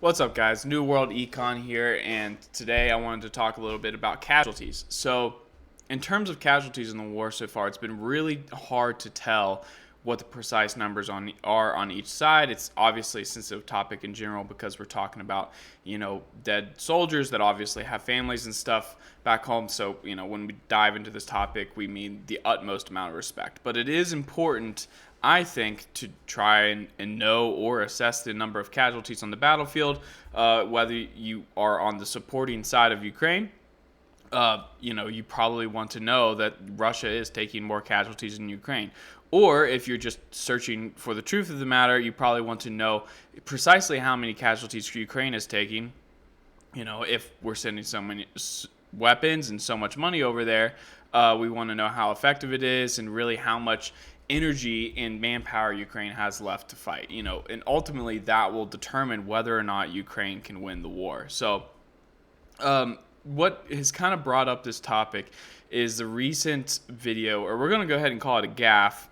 What's up, guys? New World Econ here, and today I wanted to talk a little bit about casualties. So, in terms of casualties in the war so far, it's been really hard to tell what the precise numbers are on each side. It's obviously a sensitive topic in general because we're talking about, dead soldiers that obviously have families and stuff back home. So, when we dive into this topic, we mean the utmost amount of respect. But it is important, I think, to try and know or assess the number of casualties on the battlefield, whether you are on the supporting side of Ukraine. You probably want to know that Russia is taking more casualties in Ukraine. Or if you're just searching for the truth of the matter, you probably want to know precisely how many casualties Ukraine is taking. If we're sending so many weapons and so much money over there, we want to know how effective it is and really how much energy and manpower Ukraine has left to fight. And ultimately that will determine whether or not Ukraine can win the war. So, what has kind of brought up this topic is the recent video, or we're going to go ahead and call it a gaffe,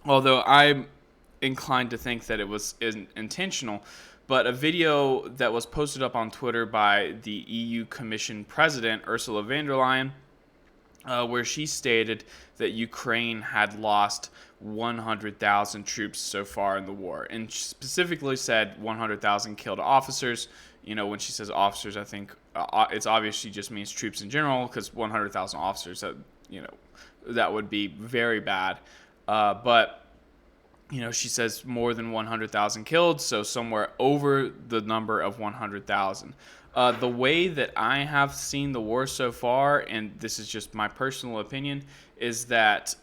although I'm inclined to think that it was intentional, but a video that was posted up on Twitter by the EU Commission President, Ursula Vanderlein, where she stated that Ukraine had lost 100,000 troops so far in the war, and she specifically said 100,000 killed officers. When she says officers, I think it's obvious she just means troops in general, because 100,000 officers, that would be very bad. But she says more than 100,000 killed, so somewhere over the number of 100,000. The way that I have seen the war so far, and this is just my personal opinion, is that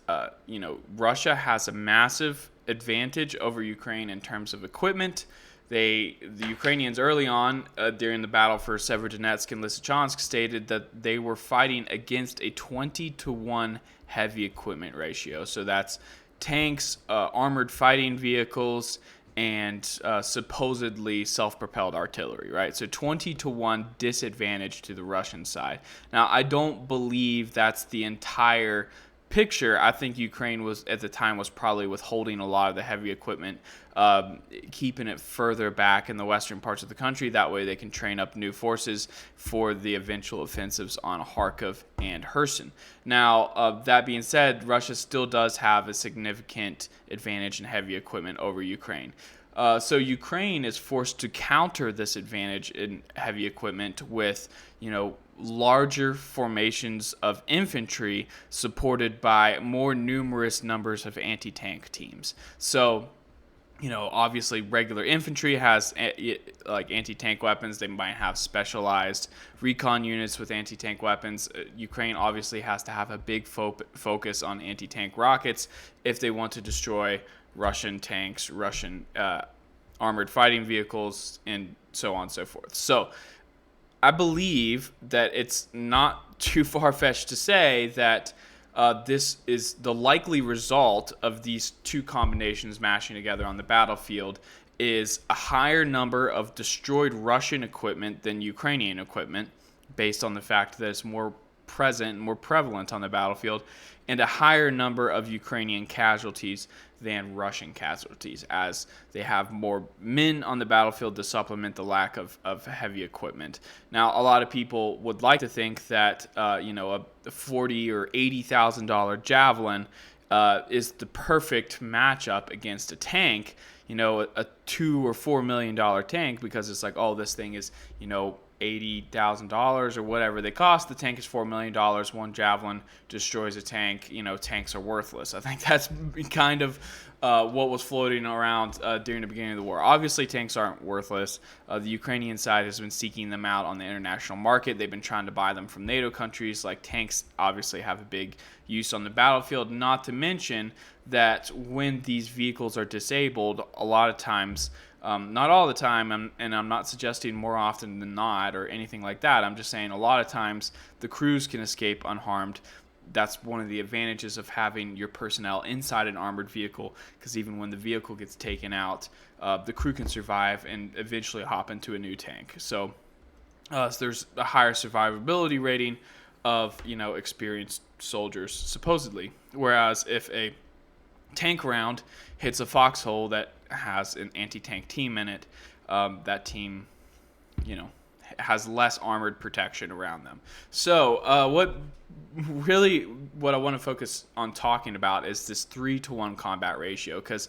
Russia has a massive advantage over Ukraine in terms of equipment. The Ukrainians early on during the battle for Severodonetsk and Lysychansk stated that they were fighting against a 20-to-1 heavy equipment ratio. So that's tanks, armored fighting vehicles, and supposedly self-propelled artillery, right? So 20-to-1 disadvantage to the Russian side. Now, I don't believe that's the entire picture. I think Ukraine was probably withholding a lot of the heavy equipment, keeping it further back in the western parts of the country. That way they can train up new forces for the eventual offensives on Kharkov and Kherson. Now, that being said, Russia still does have a significant advantage in heavy equipment over Ukraine. So Ukraine is forced to counter this advantage in heavy equipment with, larger formations of infantry supported by more numerous numbers of anti-tank teams. So, obviously regular infantry has like anti-tank weapons. They might have specialized recon units with anti-tank weapons. Ukraine obviously has to have a big focus on anti-tank rockets if they want to destroy Russian tanks, Russian armored fighting vehicles, and so on and so forth. So I believe that it's not too far-fetched to say that this is the likely result of these two combinations mashing together on the battlefield is a higher number of destroyed Russian equipment than Ukrainian equipment, based on the fact that it's more present, more prevalent on the battlefield, and a higher number of Ukrainian casualties than Russian casualties, as they have more men on the battlefield to supplement the lack of heavy equipment. Now, a lot of people would like to think that a $40,000 or $80,000 javelin is the perfect matchup against a tank, a $2 or $4 million tank, because it's like, oh, this thing is $80,000 or whatever they cost. The tank is $4 million. One javelin destroys a tank. Tanks are worthless. I think that's kind of what was floating around during the beginning of the war. Obviously, tanks aren't worthless. The Ukrainian side has been seeking them out on the international market. They've been trying to buy them from NATO countries. Like, tanks obviously have a big use on the battlefield, not to mention that when these vehicles are disabled, a lot of times, not all the time, and I'm not suggesting more often than not or anything like that. I'm just saying a lot of times the crews can escape unharmed. That's one of the advantages of having your personnel inside an armored vehicle, because even when the vehicle gets taken out, the crew can survive and eventually hop into a new tank. So there's a higher survivability rating of experienced soldiers, supposedly. Whereas if a tank round hits a foxhole that has an anti-tank team in it, that team has less armored protection around them. So what I want to focus on talking about is this 3-to-1 combat ratio, because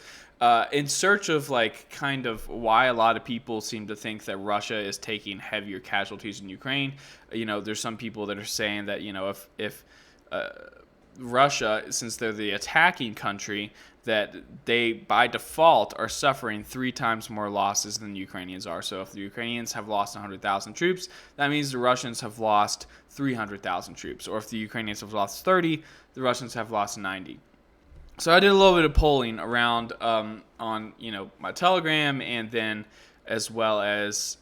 in search of like kind of why a lot of people seem to think that Russia is taking heavier casualties in Ukraine, there's some people that are saying that if Russia, since they're the attacking country, that they by default are suffering 3 times more losses than the Ukrainians are. So if the Ukrainians have lost 100,000 troops, that means the Russians have lost 300,000 troops. Or if the Ukrainians have lost 30, the Russians have lost 90. So I did a little bit of polling around on my Telegram, and then as well as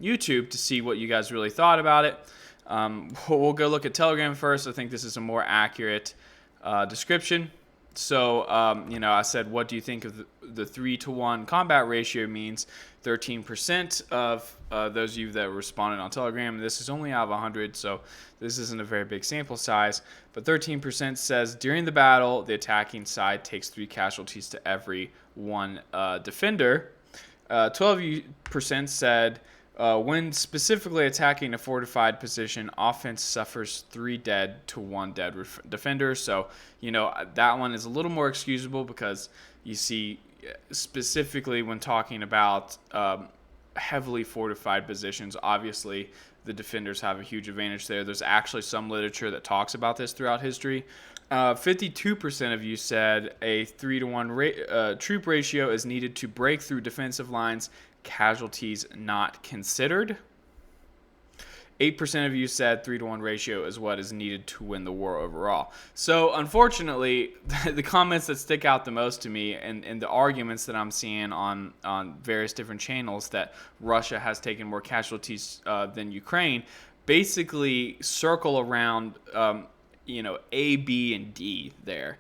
YouTube, to see what you guys really thought about it. We'll go look at Telegram first. I think this is a more accurate description. So, I said, what do you think of the 3-to-1 combat ratio means? 13% of those of you that responded on Telegram, this is only out of 100, so this isn't a very big sample size, but 13% says during the battle, the attacking side takes 3 casualties to every 1 defender. 12% said when specifically attacking a fortified position, offense suffers 3 dead to 1 dead defender. So, that one is a little more excusable, because you see specifically when talking about heavily fortified positions, obviously the defenders have a huge advantage there. There's actually some literature that talks about this throughout history. 52% of you said a 3-to-1 troop ratio is needed to break through defensive lines, casualties not considered. 8% of you said 3-to-1 ratio is what is needed to win the war overall. So unfortunately, the comments that stick out the most to me, and the arguments that I'm seeing on various different channels that Russia has taken more casualties than Ukraine, basically circle around A, B, and D there.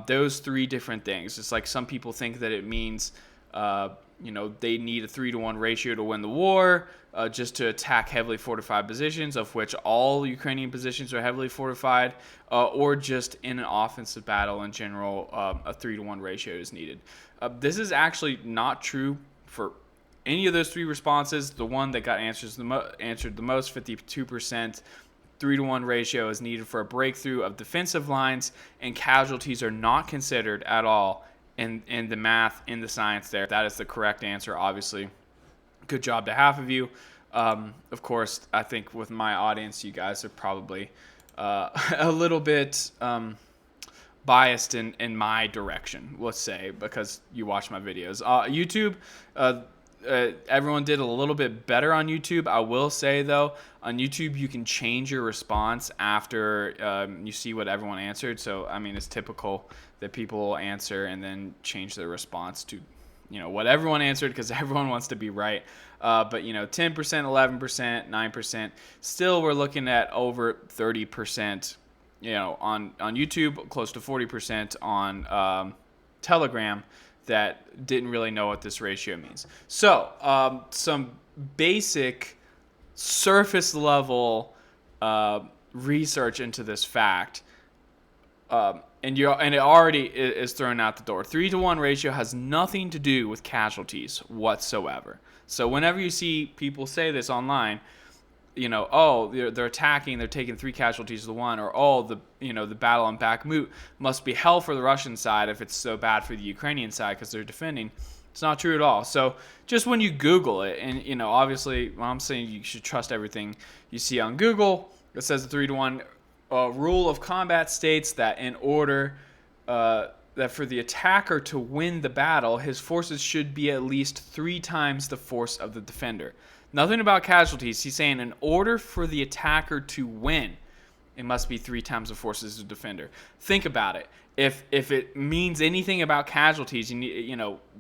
Those 3 different things. It's like some people think that it means they need a 3-to-1 ratio to win the war, just to attack heavily fortified positions, of which all Ukrainian positions are heavily fortified, or just in an offensive battle in general, a 3-to-1 ratio is needed. This is actually not true for any of those 3 responses. The one that got answered the most, 52%, 3-to-1 ratio is needed for a breakthrough of defensive lines, and casualties are not considered at all in the math, in the science there. That is the correct answer, obviously. Good job to half of you. Of course, I think with my audience, you guys are probably a little bit biased in my direction, let's say, because you watch my videos. YouTube, everyone did a little bit better on YouTube. I will say, though, on YouTube, you can change your response after you see what everyone answered. So, I mean, it's typical that people answer and then change their response to, what everyone answered, because everyone wants to be right. But, 10%, 11%, 9%. Still, we're looking at over 30%, on YouTube, close to 40% on Telegram, that didn't really know what this ratio means. So, some basic surface level research into this fact, and it already is thrown out the door. 3-to-1 ratio has nothing to do with casualties whatsoever. So whenever you see people say this online, they're attacking, they're taking 3 casualties to 1, or the battle in Bakhmut must be hell for the Russian side if it's so bad for the Ukrainian side because they're defending. It's not true at all. So just when you Google it, and obviously, I'm saying you should trust everything you see on Google. It says the 3-to-1 rule of combat states that in order that for the attacker to win the battle, his forces should be at least 3 times the force of the defender. Nothing about casualties. He's saying in order for the attacker to win, it must be 3 times the forces of the defender. Think about it. If it means anything about casualties,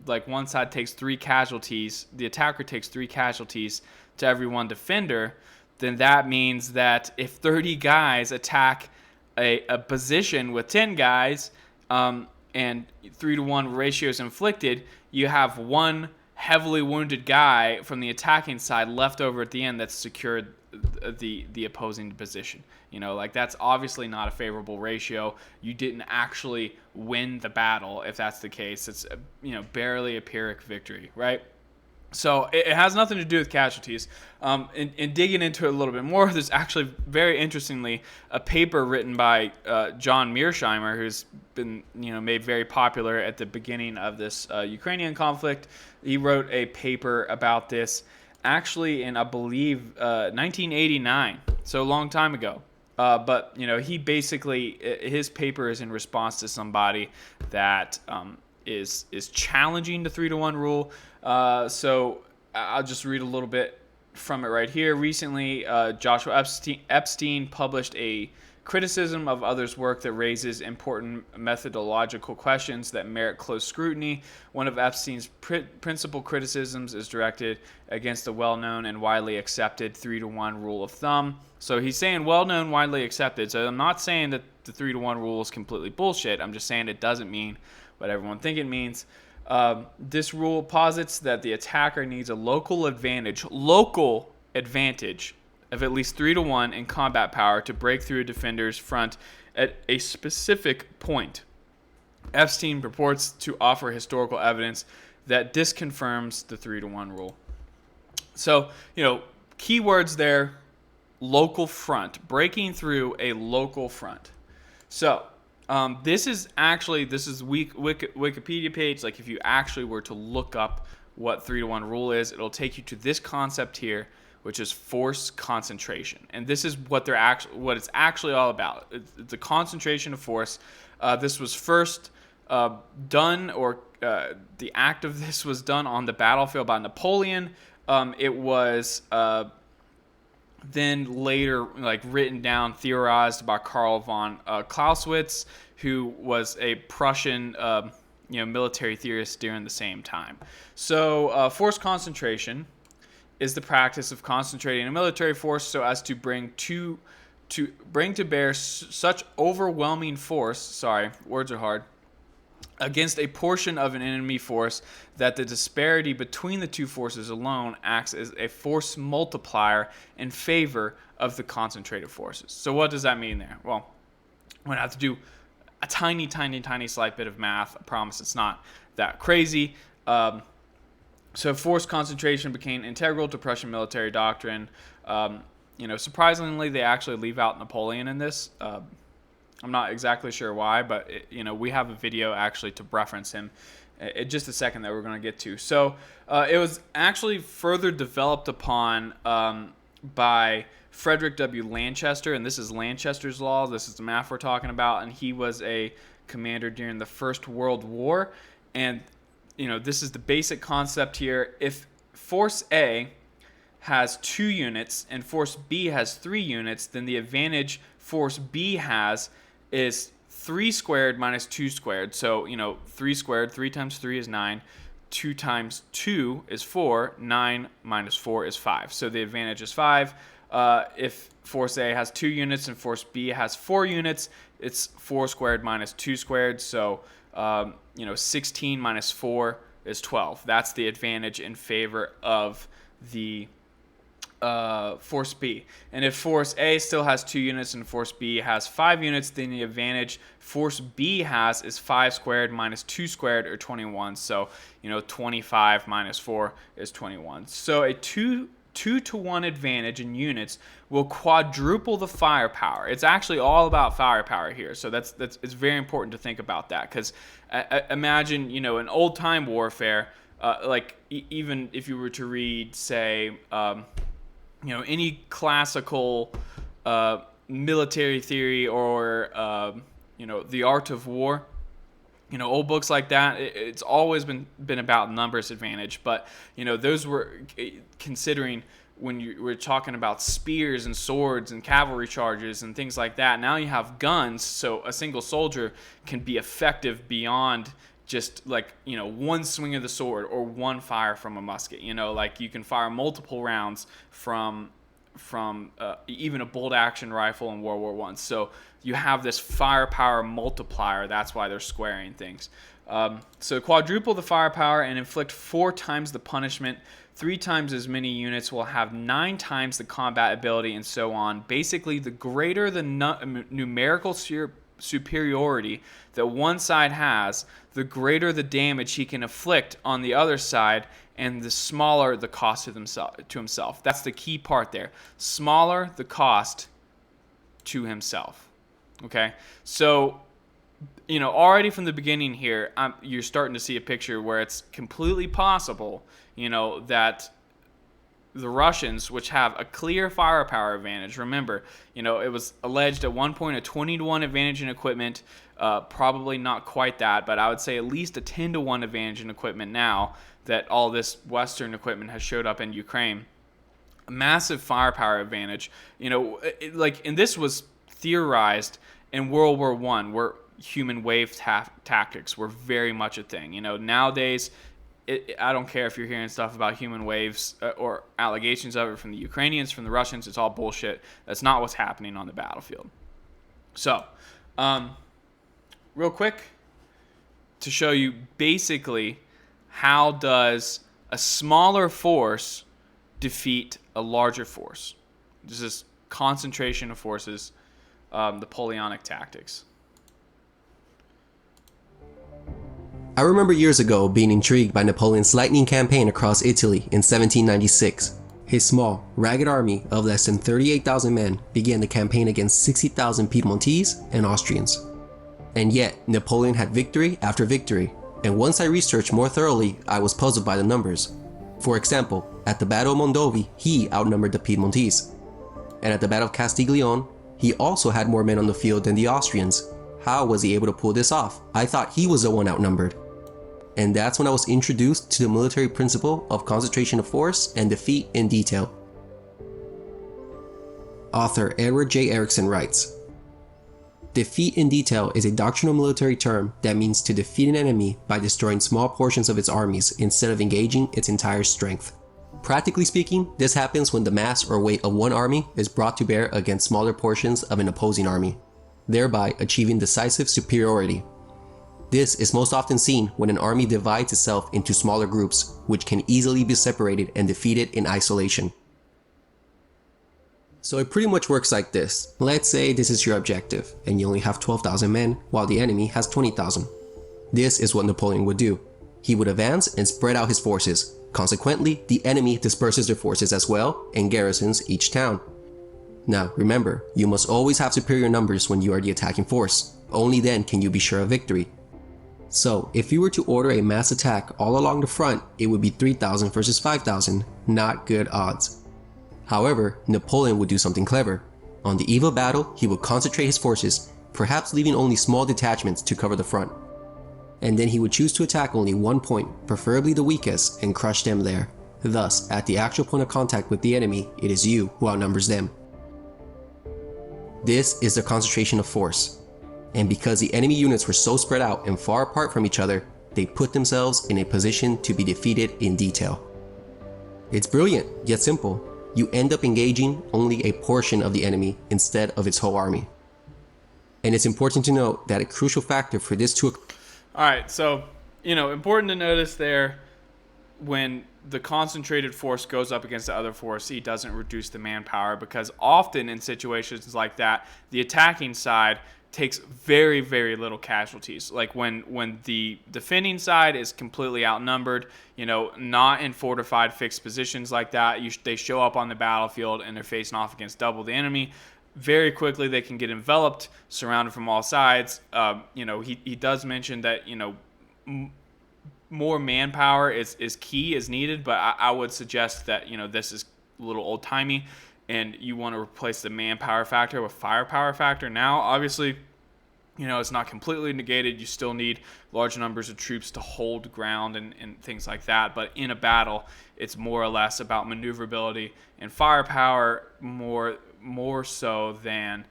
like one side takes 3 casualties, the attacker takes 3 casualties to every 1 defender, then that means that if 30 guys attack a position with 10 guys, and 3-to-1 ratio is inflicted, you have 1 heavily wounded guy from the attacking side left over at the end that's secured the opposing position. That's obviously not a favorable ratio. You didn't actually win the battle if that's the case. It's barely a Pyrrhic victory, right? So it has nothing to do with casualties. In digging into it a little bit more, there's actually, very interestingly, a paper written by John Mearsheimer, who's been made very popular at the beginning of this Ukrainian conflict. He wrote a paper about this actually in, I believe, 1989, so a long time ago. But he basically, his paper is in response to somebody that is challenging the 3-to-1 rule. So I'll just read a little bit from it right here. Recently, Joshua Epstein published a criticism of others' work that raises important methodological questions that merit close scrutiny. One of Epstein's principal criticisms is directed against the well-known and widely accepted 3-to-1 rule of thumb. So he's saying well-known, widely accepted. So I'm not saying that the 3-to-1 rule is completely bullshit. I'm just saying it doesn't mean what everyone thinks it means. This rule posits that the attacker needs a local advantage of at least 3-to-1 in combat power to break through a defender's front at a specific point. Epstein purports to offer historical evidence that disconfirms the 3-to-1 rule. So, keywords there: local front, breaking through a local front. So, this is Wikipedia page. Like, if you actually were to look up what 3-to-1 rule is, it'll take you to this concept here, which is force concentration. And this is what it's actually all about. It's a concentration of force. This was first done, or the act of this was done on the battlefield by Napoleon. It was then later written down, theorized by Karl von Clausewitz, who was a Prussian military theorist during the same time. So force concentration is the practice of concentrating a military force so as to bring to bear such overwhelming force, sorry, words are hard, against a portion of an enemy force that the disparity between the two forces alone acts as a force multiplier in favor of the concentrated forces. So what does that mean there? Well, I'm going to have to do a tiny slight bit of math. I promise it's not that crazy. So force concentration became integral to Prussian military doctrine. Surprisingly, they actually leave out Napoleon in this. I'm not exactly sure why, but we have a video actually to reference him in just a second that we're going to get to. So it was actually further developed upon by Frederick W. Lanchester, and this is Lanchester's law. This is the math we're talking about, and he was a commander during the First World War. And this is the basic concept here. If force A has 2 units and force B has 3 units, then the advantage force B has is 3 squared minus 2 squared. So, 3 squared, 3 times 3 is 9. 2 times 2 is 4. 9 minus 4 is 5. So the advantage is 5. If force A has 2 units and force B has 4 units, it's 4 squared minus 2 squared. So, 16 minus 4 is 12. That's the advantage in favor of the force B. And if force A still has 2 units and force B has 5 units, then the advantage force B has is 5 squared minus 2 squared, or 21. So, 25 minus 4 is 21. So a 2-to-1 advantage in units will quadruple the firepower. It's actually all about firepower here. So it's very important to think about that, because imagine, in old time warfare, even if you were to read, say, any classical military theory, or the art of war, old books like that, it's always been about numbers advantage. But those were considering when you were talking about spears and swords and cavalry charges and things like that. Now you have guns, so a single soldier can be effective beyond just one swing of the sword or one fire from a musket. You can fire multiple rounds from even a bolt action rifle in World War I. So you have this firepower multiplier. That's why they're squaring things. So quadruple the firepower and inflict 4 times the punishment. 3 times as many units will have 9 times the combat ability, and so on. Basically, the greater the numerical superiority that one side has, the greater the damage he can inflict on the other side, and the smaller the cost to himself. That's the key part there. Smaller the cost to himself. Okay? So, already from the beginning here, you're starting to see a picture where it's completely possible, that the Russians, which have a clear firepower advantage, remember, it was alleged at one point a 20-to-1 advantage in equipment, probably not quite that, but I would say at least a 10-to-1 advantage in equipment now that all this Western equipment has showed up in Ukraine. A massive firepower advantage, and this was theorized in World War I, where human wave tactics were very much a thing. Nowadays, I don't care if you're hearing stuff about human waves or allegations of it from the Ukrainians, from the Russians. It's all bullshit. That's not what's happening on the battlefield. So, real quick, to show you basically how does a smaller force defeat a larger force. This is concentration of forces, Napoleonic tactics. I remember years ago being intrigued by Napoleon's lightning campaign across Italy in 1796. His small, ragged army of less than 38,000 men began the campaign against 60,000 Piedmontese and Austrians. And yet, Napoleon had victory after victory, and once I researched more thoroughly, I was puzzled by the numbers. For example, at the Battle of Mondovi, he outnumbered the Piedmontese. And at the Battle of Castiglione, he also had more men on the field than the Austrians. How was he able to pull this off? I thought he was the one outnumbered. And that's when I was introduced to the military principle of concentration of force and defeat in detail. Author Edward J. Erickson writes, "Defeat in detail is a doctrinal military term that means to defeat an enemy by destroying small portions of its armies instead of engaging its entire strength. Practically speaking, this happens when the mass or weight of one army is brought to bear against smaller portions of an opposing army, thereby achieving decisive superiority. This is most often seen when an army divides itself into smaller groups, which can easily be separated and defeated in isolation." So it pretty much works like this. Let's say this is your objective, and you only have 12,000 men, while the enemy has 20,000. This is what Napoleon would do. He would advance and spread out his forces. Consequently, the enemy disperses their forces as well and garrisons each town. Now, remember, you must always have superior numbers when you are the attacking force. Only then can you be sure of victory. So, if you were to order a mass attack all along the front, it would be 3,000 versus 5,000, not good odds. However, Napoleon would do something clever. On the eve of battle, he would concentrate his forces, perhaps leaving only small detachments to cover the front. And then he would choose to attack only one point, preferably the weakest, and crush them there. Thus, at the actual point of contact with the enemy, it is you who outnumbers them. This is the concentration of force. And because the enemy units were so spread out and far apart from each other, they put themselves in a position to be defeated in detail. It's brilliant, yet simple. You end up engaging only a portion of the enemy instead of its whole army. And it's important to note that a crucial factor for this to... Alright, so, important to notice there, when the concentrated force goes up against the other force, he doesn't reduce the manpower, because often in situations like that, the attacking side takes very, very little casualties. Like when the defending side is completely outnumbered, not in fortified fixed positions like that, they show up on the battlefield and they're facing off against double the enemy. Very quickly they can get enveloped, surrounded from all sides. He does mention that more manpower is key, is needed, but I would suggest that this is a little old timey, and you want to replace the manpower factor with firepower factor. Now, obviously, it's not completely negated. You still need large numbers of troops to hold ground and things like that. But in a battle, it's more or less about maneuverability and firepower more so than,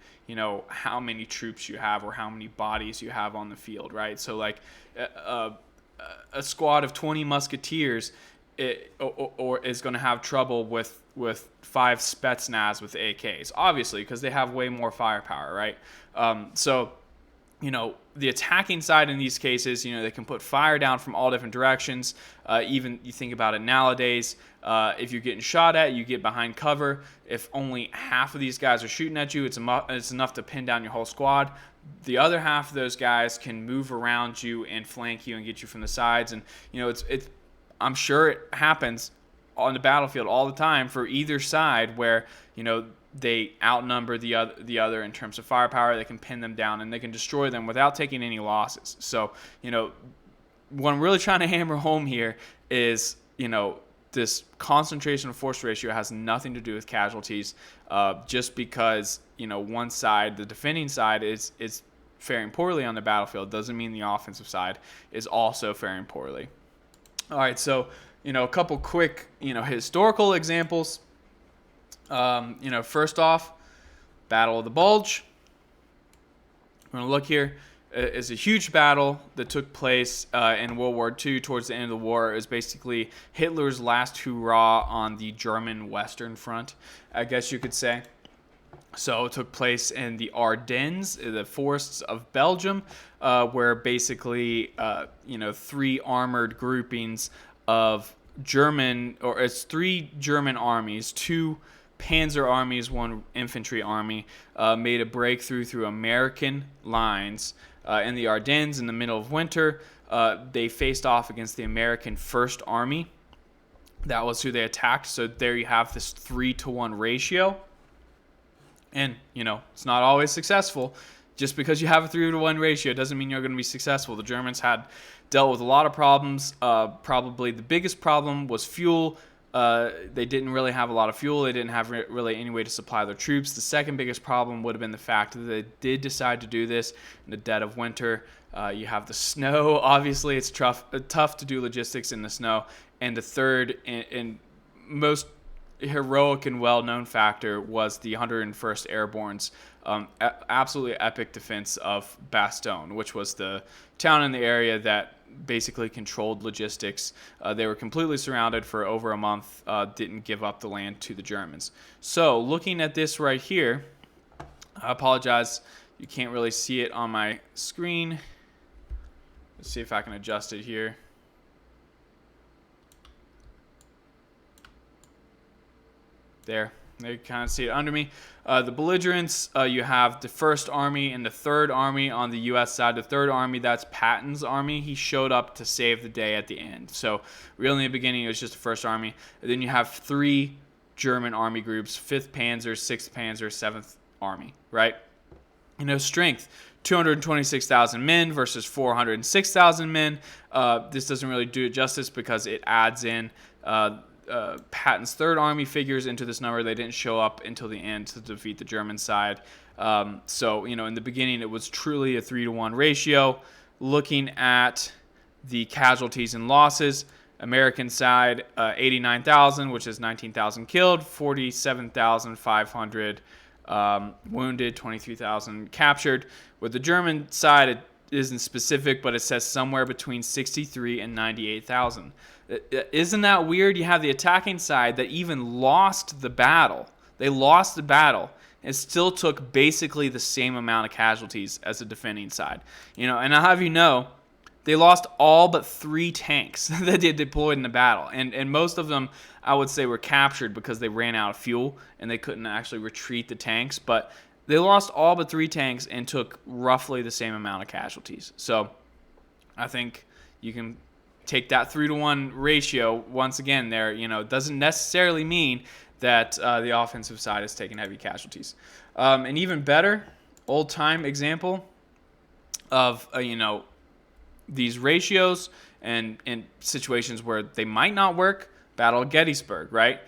how many troops you have or how many bodies you have on the field, right? So like a squad of 20 musketeers or is going to have trouble with 5 Spetsnaz with AKs, obviously, because they have way more firepower, right? So, the attacking side in these cases, they can put fire down from all different directions. Even you think about it nowadays, if you're getting shot at, you get behind cover. If only half of these guys are shooting at you, it's enough to pin down your whole squad. the other half of those guys can move around you and flank you and get you from the sides. And it's I'm sure it happens on the battlefield all the time for either side, where they outnumber the other in terms of firepower. They can pin them down and they can destroy them without taking any losses. So what I'm really trying to hammer home here is this concentration of force ratio has nothing to do with casualties. Just because one side, the defending side, is faring poorly on the battlefield, doesn't mean the offensive side is also faring poorly. All right, so a couple quick historical examples. First off, Battle of the Bulge. We're gonna look here. Is a huge battle that took place in World War II towards the end of the war. It was basically Hitler's last hurrah on the German Western Front, I guess you could say. So it took place in the Ardennes, the forests of Belgium, where basically, three armored groupings of it's three German armies, two Panzer armies, one infantry army, made a breakthrough through American lines in the Ardennes in the middle of winter. They faced off against the American First Army. That was who they attacked. So there you have this 3-to-1 ratio. And, it's not always successful. Just because you have a 3-to-1 ratio doesn't mean you're going to be successful. The Germans had dealt with a lot of problems. Probably the biggest problem was fuel. They didn't really have a lot of fuel. They didn't have really any way to supply their troops. The second biggest problem would have been the fact that they did decide to do this in the dead of winter. You have the snow. Obviously, it's tough to do logistics in the snow. And the third and most heroic and well-known factor was the 101st Airborne's absolutely epic defense of Bastogne, which was the town in the area that basically controlled logistics. They were completely surrounded for over a month, didn't give up the land to the Germans. So looking at this right here, I apologize, you can't really see it on my screen. Let's see if I can adjust it here. There, you kind of see it under me. The belligerents, you have the First Army and the Third Army on the U.S. side. The Third Army, that's Patton's army. He showed up to save the day at the end. So really in the beginning, it was just the First Army. And then you have three German army groups, 5th Panzer, 6th Panzer, 7th Army, right? Strength, 226,000 men versus 406,000 men. This doesn't really do it justice because it adds in Patton's Third Army figures into this number. They didn't show up until the end to defeat the German side. So, in the beginning, it was truly a 3-to-1 ratio. Looking at the casualties and losses, American side, 89,000, which is 19,000 killed, 47,500 wounded, 23,000 captured. With the German side, it isn't specific, but it says somewhere between 63 and 98,000. Isn't that weird? You have the attacking side that even lost the battle. They lost the battle and still took basically the same amount of casualties as the defending side. And I'll have they lost all but 3 tanks that they deployed in the battle. And most of them, I would say, were captured because they ran out of fuel and they couldn't actually retreat the tanks. But they lost all but 3 tanks and took roughly the same amount of casualties. So I think you can take that 3-to-1 ratio once again there. Doesn't necessarily mean that the offensive side is taking heavy casualties. An even better old-time example of, these ratios and in situations where they might not work, Battle of Gettysburg, right?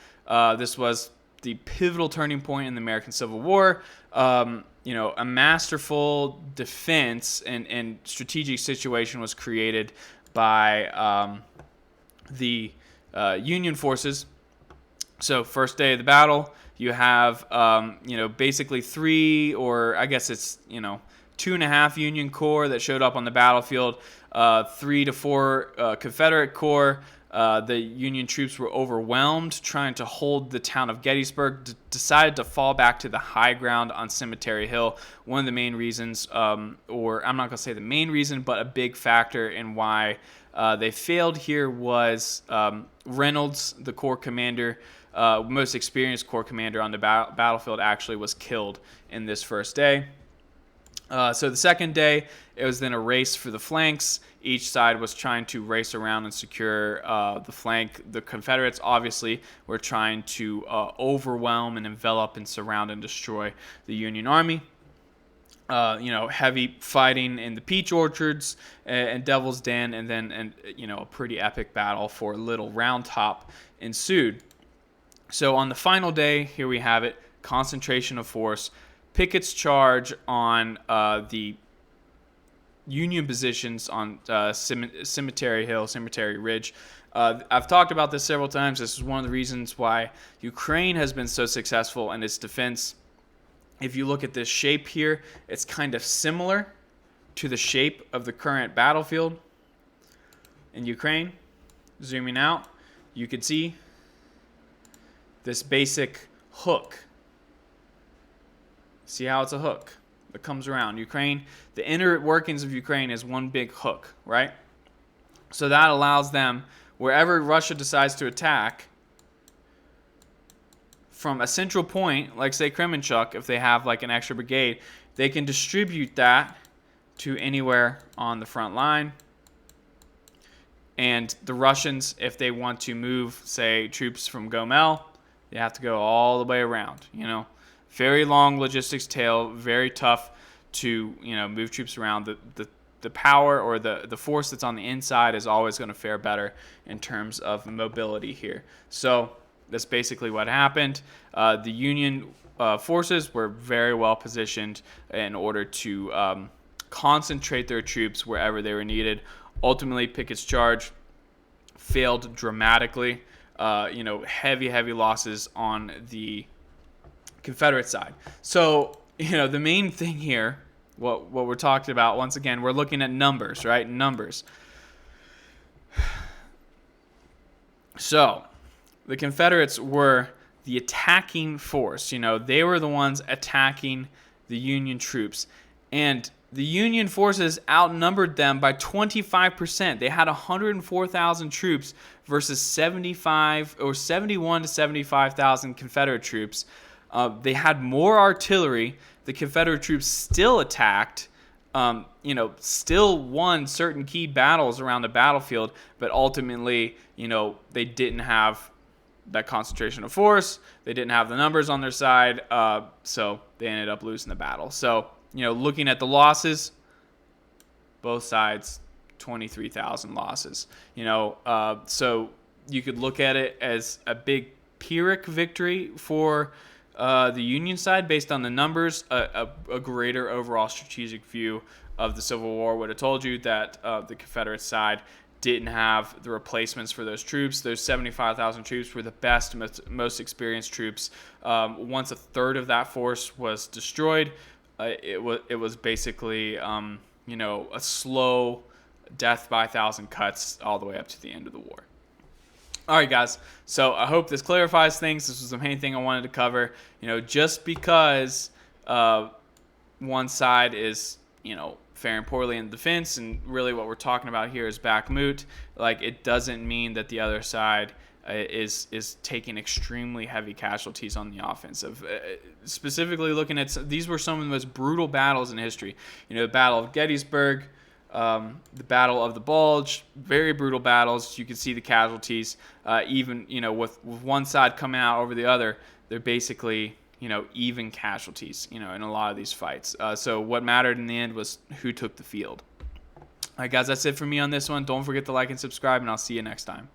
This was the pivotal turning point in the American Civil War. A masterful defense and strategic situation was created by the Union forces. So first day of the battle, you have, basically 3, or I guess it's, 2.5 Union Corps that showed up on the battlefield, 3 to 4 Confederate Corps. The Union troops were overwhelmed trying to hold the town of Gettysburg, decided to fall back to the high ground on Cemetery Hill. One of the main reasons, or I'm not going to say the main reason, but a big factor in why they failed here was Reynolds, the Corps commander, most experienced Corps commander on the battlefield, actually was killed in this first day. So the second day, it was then a race for the flanks. Each side was trying to race around and secure the flank. The Confederates obviously were trying to overwhelm and envelop and surround and destroy the Union Army. Heavy fighting in the peach orchards and Devil's Den, and then a pretty epic battle for Little Round Top ensued. So on the final day, here we have it, concentration of force. Pickett's charge on the Union positions on Cemetery Hill, Cemetery Ridge. I've talked about this several times. This is one of the reasons why Ukraine has been so successful in its defense. If you look at this shape here, it's kind of similar to the shape of the current battlefield in Ukraine. Zooming out, you can see this basic hook. See how it's a hook that comes around. Ukraine, the inner workings of Ukraine is one big hook, right? So that allows them, wherever Russia decides to attack, from a central point, like say Kremenchuk, if they have like an extra brigade, they can distribute that to anywhere on the front line. And the Russians, if they want to move, say, troops from Gomel, they have to go all the way around, Very long logistics tail, very tough to move troops around. The power or the force that's on the inside is always going to fare better in terms of mobility here. So that's basically what happened. The Union forces were very well positioned in order to concentrate their troops wherever they were needed. Ultimately, Pickett's charge failed dramatically. Heavy losses on the Confederate side. So, the main thing here, what we're talking about, once again, we're looking at numbers, right? Numbers. So, the Confederates were the attacking force. They were the ones attacking the Union troops. And the Union forces outnumbered them by 25%. They had 104,000 troops versus 71 to 75,000 Confederate troops. They had more artillery. The Confederate troops still attacked, still won certain key battles around the battlefield, but ultimately, they didn't have that concentration of force. They didn't have the numbers on their side, so they ended up losing the battle. So, looking at the losses, both sides, 23,000 losses. So you could look at it as a big Pyrrhic victory for the Union side based on the numbers. A greater overall strategic view of the Civil War would have told you that the Confederate side didn't have the replacements for those troops. Those 75,000 troops were the best, most experienced troops. Once a third of that force was destroyed, it was basically a slow death by 1,000 cuts all the way up to the end of the war. All right, guys. So I hope this clarifies things. This was the main thing I wanted to cover. Just because one side is faring poorly in defense, and really what we're talking about here is Bakhmut, it doesn't mean that the other side is taking extremely heavy casualties on the offensive. Specifically looking at, these were some of the most brutal battles in history. The Battle of Gettysburg, the Battle of the Bulge, very brutal battles. You can see the casualties. Even with one side coming out over the other, they're basically even casualties, in a lot of these fights. So what mattered in the end was who took the field. All right, guys, that's it for me on this one. Don't forget to like and subscribe, and I'll see you next time.